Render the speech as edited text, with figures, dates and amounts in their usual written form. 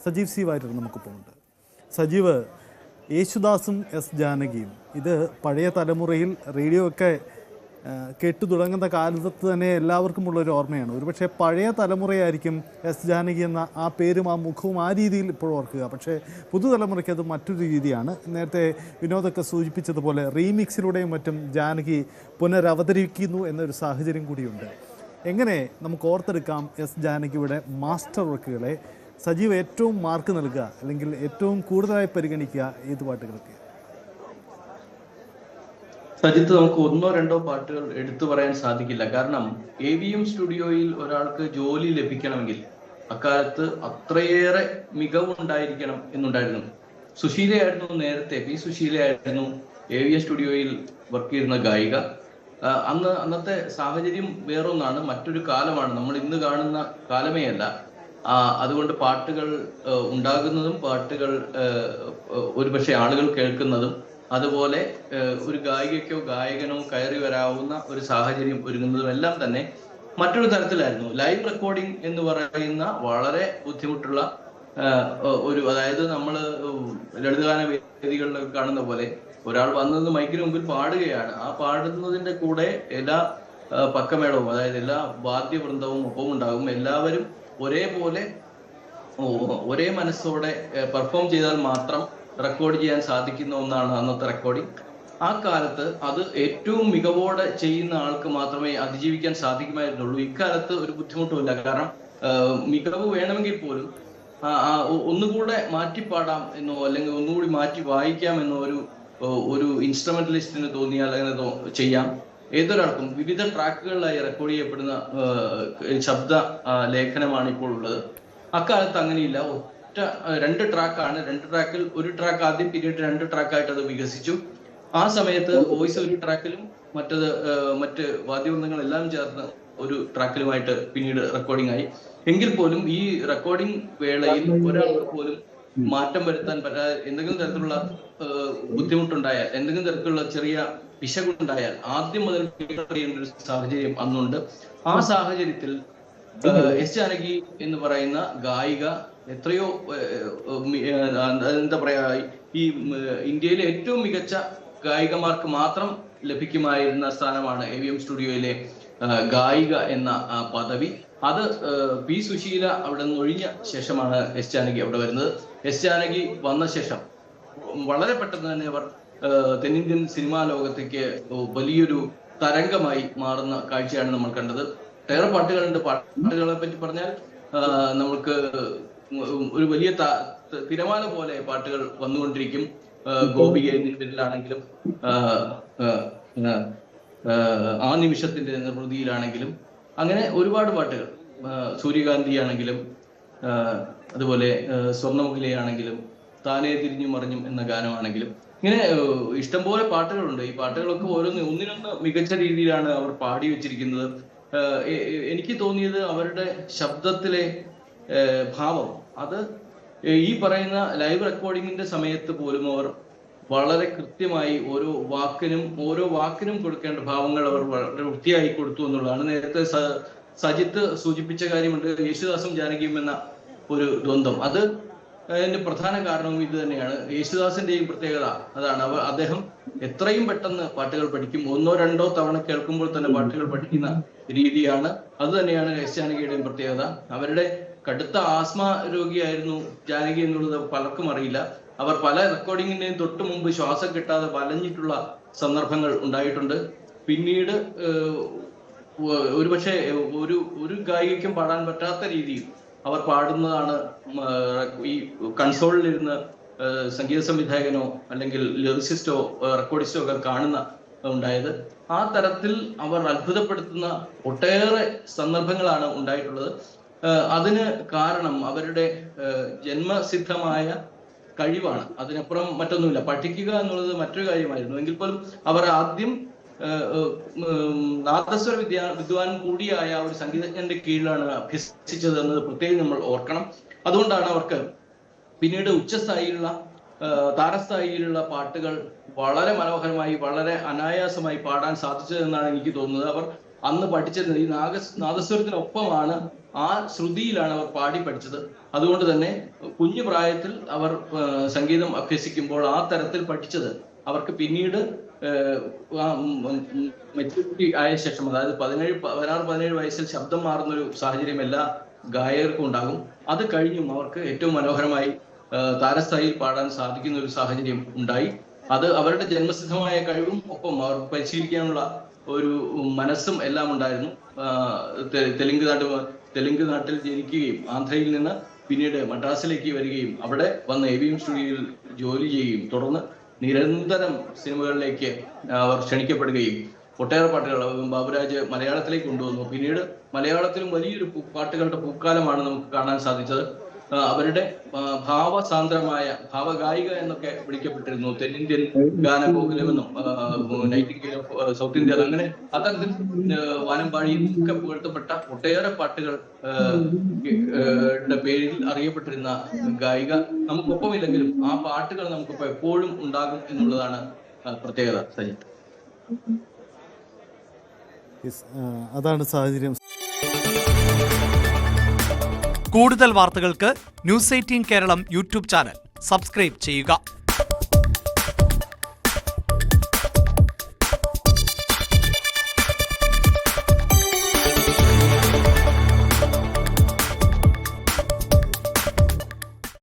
Sajeev C Warrier നമുക്കിപ്പോൾ ഉണ്ട്. സജീവ്, യേശുദാസും എസ് ജാനകിയും ഇത് പഴയ തലമുറയിൽ റേഡിയോ ഒക്കെ കേട്ടു തുടങ്ങുന്ന കാലത്ത് തന്നെ എല്ലാവർക്കുമുള്ളൊരു ഓർമ്മയാണ്. ഒരുപക്ഷെ പഴയ തലമുറയായിരിക്കും എസ് ജാനകി എന്ന ആ പേരും ആ മുഖവും ആ രീതിയിൽ ഇപ്പോൾ ഓർക്കുക. പക്ഷേ പുതുതലമുറയ്ക്ക് അത് മറ്റൊരു രീതിയാണ്. നേരത്തെ വിനോദൊക്കെ സൂചിപ്പിച്ചതുപോലെ റീമിക്സിലൂടെയും മറ്റും ജാനകി പുനരവതരിക്കുന്നു എന്നൊരു സാഹചര്യം കൂടിയുണ്ട്. എങ്ങനെ നമുക്ക് ഓർത്തെടുക്കാം എസ് ജാനകിയുടെ മാസ്റ്റർ വർക്കുകളെ? സജീവ് ഏറ്റവും മാർക്ക് നൽകുക അല്ലെങ്കിൽ ഏറ്റവും കൂടുതലായി പരിഗണിക്കുക ഏത് പാട്ടുകൾക്ക്? സജിത്ത്, നമുക്ക് ഒന്നോ രണ്ടോ പാട്ടുകൾ എടുത്തു പറയാൻ സാധിക്കില്ല. കാരണം AVM സ്റ്റുഡിയോയിൽ ഒരാൾക്ക് ജോലി ലഭിക്കണമെങ്കിൽ അക്കാലത്ത് അത്രയേറെ മികവുണ്ടായിരിക്കണം എന്നുണ്ടായിരുന്നു. സുശീലയായിരുന്നു നേരത്തെ, P. സുശീലയായിരുന്നു AVM സ്റ്റുഡിയോയിൽ വർക്ക് ചെയ്യുന്ന ഗായിക. അന്നത്തെ സാഹചര്യം വേറൊന്നാണ്, മറ്റൊരു കാലമാണ്. നമ്മൾ ഇന്ന് കാണുന്ന കാലമേ അല്ല. അതുകൊണ്ട് പാട്ടുകൾ ഉണ്ടാകുന്നതും പാട്ടുകൾ ഒരുപക്ഷെ ആളുകൾ കേൾക്കുന്നതും അതുപോലെ ഒരു ഗായികയ്ക്കോ ഗായകനോ കയറി വരാവുന്ന ഒരു സാഹചര്യം ഒരുങ്ങുന്നതും എല്ലാം തന്നെ മറ്റൊരു തരത്തിലായിരുന്നു. ലൈവ് റെക്കോർഡിംഗ് എന്ന് പറയുന്ന വളരെ ബുദ്ധിമുട്ടുള്ള അതായത് നമ്മൾ ലളിതഗാന വേദികളിലൊക്കെ കാണുന്ന പോലെ ഒരാൾ വന്നത് മൈക്കിന് മുമ്പിൽ പാടുകയാണ്. ആ പാടുന്നതിന്റെ കൂടെ എല്ലാ പക്കമേളവും, അതായത് എല്ലാ വാദ്യവൃന്ദവും ഒപ്പം ഉണ്ടാകും. എല്ലാവരും ഒരേപോലെ ഒരേ മനസ്സോടെ പെർഫോം ചെയ്താൽ മാത്രം റെക്കോർഡ് ചെയ്യാൻ സാധിക്കുന്ന ഒന്നാണ് അന്നത്തെ റെക്കോർഡിംഗ്. ആ കാലത്ത് അത് ഏറ്റവും മികവോടെ ചെയ്യുന്ന ആൾക്ക് മാത്രമേ അതിജീവിക്കാൻ സാധിക്കുമായിരുന്നുള്ളൂ. ഇക്കാലത്ത് ഒരു ബുദ്ധിമുട്ടുമില്ല. കാരണം മികവ് വേണമെങ്കിൽ പോലും ഒന്നുകൂടെ മാറ്റിപ്പാടാം എന്നോ അല്ലെങ്കിൽ ഒന്നുകൂടി മാറ്റി വായിക്കാം എന്നോ ഒരു ഇൻസ്ട്രുമെന്റലിസ്റ്റിന് തോന്നിയാൽ അങ്ങനെ ചെയ്യാം. ഏതൊരാൾക്കും വിവിധ ട്രാക്കുകളിലായി റെക്കോർഡ് ചെയ്യപ്പെടുന്ന ശബ്ദ ലേഖനമാണ് ഇപ്പോൾ ഉള്ളത്. അക്കാലത്ത് അങ്ങനെയില്ല. രണ്ട് ട്രാക്കാണ്. രണ്ട് ട്രാക്കിൽ ഒരു ട്രാക്ക് ആദ്യം, പിന്നീട് രണ്ട് ട്രാക്കായിട്ട് അത് വികസിച്ചു. ആ സമയത്ത് വോയിസ് ഒരു ട്രാക്കിലും മറ്റ് വാദ്യവൃന്ദങ്ങളെല്ലാം ചേർന്ന് ഒരു ട്രാക്കിലുമായിട്ട് പിന്നീട് റെക്കോർഡിംഗ് ആയി. എങ്കിൽ പോലും ഈ റെക്കോർഡിംഗ് വേളയിൽ ഒരാൾക്ക് പോലും മാറ്റം വരുത്താൻ പറ്റാതെ എന്തെങ്കിലും തരത്തിലുള്ള ബുദ്ധിമുട്ടുണ്ടായാൽ, എന്തെങ്കിലും തരത്തിലുള്ള ചെറിയ പിശകുണ്ടായാൽ ആദ്യം മുതൽ ചെയ്യേണ്ട ഒരു സാഹചര്യം അന്നുണ്ട്. ആ സാഹചര്യത്തിൽ എസ് ജാനകി എന്ന് പറയുന്ന ഗായിക എത്രയോ എന്താ പറയാ, ഈ ഇന്ത്യയിലെ ഏറ്റവും മികച്ച ഗായികമാർക്ക് മാത്രം ലഭിക്കുമായിരുന്ന സ്ഥാനമാണ് AVM സ്റ്റുഡിയോയിലെ ഗായിക എന്ന പദവി. അത് P. സുശീല അവിടെ നിന്ന് ഒഴിഞ്ഞ ശേഷമാണ് എസ് ജാനകി അവിടെ വരുന്നത്. എസ് ജാനകി വന്ന ശേഷം വളരെ പെട്ടെന്ന് തന്നെ അവർ തെന്നിന്ത്യൻ സിനിമാ ലോകത്തേക്ക് വലിയൊരു തരംഗമായി മാറുന്ന കാഴ്ചയാണ് നമ്മൾ കണ്ടത്. ഏറെ പാട്ടുകളുണ്ട്. പാട്ടുകളെ പറ്റി പറഞ്ഞാൽ നമുക്ക് ഒരു വലിയ തിരമാല പോലെ പാട്ടുകൾ വന്നുകൊണ്ടിരിക്കും. ഗോപിക എന്നിവരിലാണെങ്കിലും ആ നിമിഷത്തിന്റെ നിർവൃതിയിലാണെങ്കിലും അങ്ങനെ ഒരുപാട് പാട്ടുകൾ, സൂര്യകാന്തി ആണെങ്കിലും അതുപോലെ സ്വർണ്ണമുഖിലയാണെങ്കിലും താനേ തിരിഞ്ഞും മറിഞ്ഞും എന്ന ഗാനമാണെങ്കിലും ഇങ്ങനെ ഇഷ്ടംപോലെ പാട്ടുകളുണ്ട്. ഈ പാട്ടുകളൊക്കെ ഒന്നിനൊന്ന് മികച്ച രീതിയിലാണ് അവർ പാടി വെച്ചിരിക്കുന്നത്. എനിക്ക് തോന്നിയത് അവരുടെ ശബ്ദത്തിലെ ഭാവം, അത് ഈ പറയുന്ന ലൈവ് റെക്കോർഡിങ്ങിന്റെ സമയത്ത് പോലും അവർ വളരെ കൃത്യമായി ഓരോ വാക്കിനും കൊടുക്കേണ്ട ഭാവങ്ങൾ അവർ വളരെ വൃത്തിയായി കൊടുത്തു എന്നുള്ളതാണ്. നേരത്തെ സജിത്ത് സൂചിപ്പിച്ച കാര്യമുണ്ട്, യേശുദാസും ജാനകിയും എന്ന ഒരു ദ്വന്ദ്വം. അതിന്റെ പ്രധാന കാരണവും ഇത് തന്നെയാണ്. യേശുദാസിന്റെയും പ്രത്യേകത അതാണ്. അദ്ദേഹം എത്രയും പെട്ടെന്ന് പാട്ടുകൾ പഠിക്കും. ഒന്നോ രണ്ടോ തവണ കേൾക്കുമ്പോൾ തന്നെ പാട്ടുകൾ പഠിക്കുന്ന രീതിയാണ്. അത് തന്നെയാണ് എസ് ജാനകിയുടെയും പ്രത്യേകത. അവരുടെ കടുത്ത ആസ്മ രോഗിയായിരുന്നു ജാനകി എന്നുള്ളത് പലർക്കും അറിയില്ല. അവർ പല റെക്കോർഡിങ്ങിന്റെയും തൊട്ട് മുമ്പ് ശ്വാസം കിട്ടാതെ വലഞ്ഞിട്ടുള്ള സന്ദർഭങ്ങൾ ഉണ്ടായിട്ടുണ്ട്. പിന്നീട് ഒരുപക്ഷെ ഒരു ഗായികയ്ക്കും പാടാൻ പറ്റാത്ത രീതിയിൽ അവർ പാടുന്നതാണ് ഈ കൺസോളിലിരുന്ന് സംഗീത സംവിധായകനോ അല്ലെങ്കിൽ ലിറിസിസ്റ്റോ റെക്കോർഡിസ്റ്റോ ഒക്കെ കാണുന്ന ഉണ്ടായത്. ആ തരത്തിൽ അവർ അത്ഭുതപ്പെടുത്തുന്ന ഒട്ടേറെ സന്ദർഭങ്ങളാണ് ഉണ്ടായിട്ടുള്ളത്. അതിന് കാരണം അവരുടെ ജന്മസിദ്ധമായ കഴിവാണ്. അതിനപ്പുറം മറ്റൊന്നുമില്ല. പഠിക്കുക എന്നുള്ളത് മറ്റൊരു കാര്യമായിരുന്നു. എങ്കിൽ പോലും അവർ ആദ്യം നാദസ്വര വിദ്വാൻ കൂടിയായ ഒരു സംഗീതജ്ഞന്റെ കീഴിലാണ് അഭ്യസിച്ചത് എന്നത് പ്രത്യേകം നമ്മൾ ഓർക്കണം. അതുകൊണ്ടാണ് അവർക്ക് പിന്നീട് ഉച്ചസ്ഥായിയിലുള്ള താരസ്ഥായിയിലുള്ള പാട്ടുകൾ വളരെ മനോഹരമായി വളരെ അനായാസമായി പാടാൻ സാധിച്ചതെന്നാണ് എനിക്ക് തോന്നുന്നത്. അവർ അന്ന് പഠിച്ചിരുന്നത്. ഈ നാദസ്വരത്തിനൊപ്പമാണ്, ആ ശ്രുതിയിലാണ് അവർ പാടി പഠിച്ചത്. അതുകൊണ്ട് തന്നെ കുഞ്ഞു പ്രായത്തിൽ അവർ സംഗീതം അഭ്യസിക്കുമ്പോൾ ആ തരത്തിൽ പഠിച്ചത് അവർക്ക് പിന്നീട് മെച്യൂരിറ്റി ആയ ശേഷം, അതായത് 16-17 വയസ്സിൽ ശബ്ദം മാറുന്നൊരു സാഹചര്യം എല്ലാ ഗായകർക്കും ഉണ്ടാകും. അത് കഴിഞ്ഞും അവർക്ക് ഏറ്റവും മനോഹരമായി താരസ്ഥായിയിൽ പാടാൻ സാധിക്കുന്ന ഒരു സാഹചര്യം ഉണ്ടായി. അത് അവരുടെ ജന്മസിദ്ധമായ കഴിവും ഒപ്പം അവർ പരിശീലിക്കാനുള്ള ഒരു മനസ്സും എല്ലാം ഉണ്ടായിരുന്നു. തെലുങ്ക് നാട്ടിൽ ജനിക്കുകയും ആന്ധ്രയിൽ നിന്ന് പിന്നീട് മദ്രാസിലേക്ക് വരികയും അവിടെ വന്ന് AVM സ്റ്റുഡിയോയിൽ ജോലി ചെയ്യുകയും തുടർന്ന് നിരന്തരം സിനിമകളിലേക്ക് അവർ ക്ഷണിക്കപ്പെടുകയും ഒട്ടേറെ പാട്ടുകൾ ബാബുരാജ് മലയാളത്തിലേക്ക് കൊണ്ടുവന്നു. പിന്നീട് മലയാളത്തിലും വലിയൊരു പാട്ടുകളുടെ പൂക്കാലമാണ് നമുക്ക് കാണാൻ സാധിച്ചത്. അവരുടെ ഭാവസാന്ദ്രമായ ഭാവഗായിക എന്നൊക്കെ വിളിക്കപ്പെട്ടിരുന്നു. തെന്നിന്ത്യൻ ഗാനഗോകുലമെന്നും നൈറ്റിംഗേൽ ഓഫ് സൗത്ത് ഇന്ത്യ, അങ്ങനെ അത്തരത്തിൽ വാനമ്പാടിയിൽ ഒക്കെ പുകഴ്ത്തപ്പെട്ട ഒട്ടേറെ പാട്ടുകൾ പേരിൽ അറിയപ്പെട്ടിരുന്ന ഗായിക നമുക്കൊപ്പമില്ലെങ്കിലും ആ പാട്ടുകൾ നമുക്കിപ്പോ എപ്പോഴും ഉണ്ടാകും എന്നുള്ളതാണ് പ്രത്യേകത. സജിത്ത്, അതാണ് സാഹചര്യം. കൂടുതൽ വാർത്തകൾക്ക് News 18 Keralam YouTube channel subscribe ചെയ്യുക.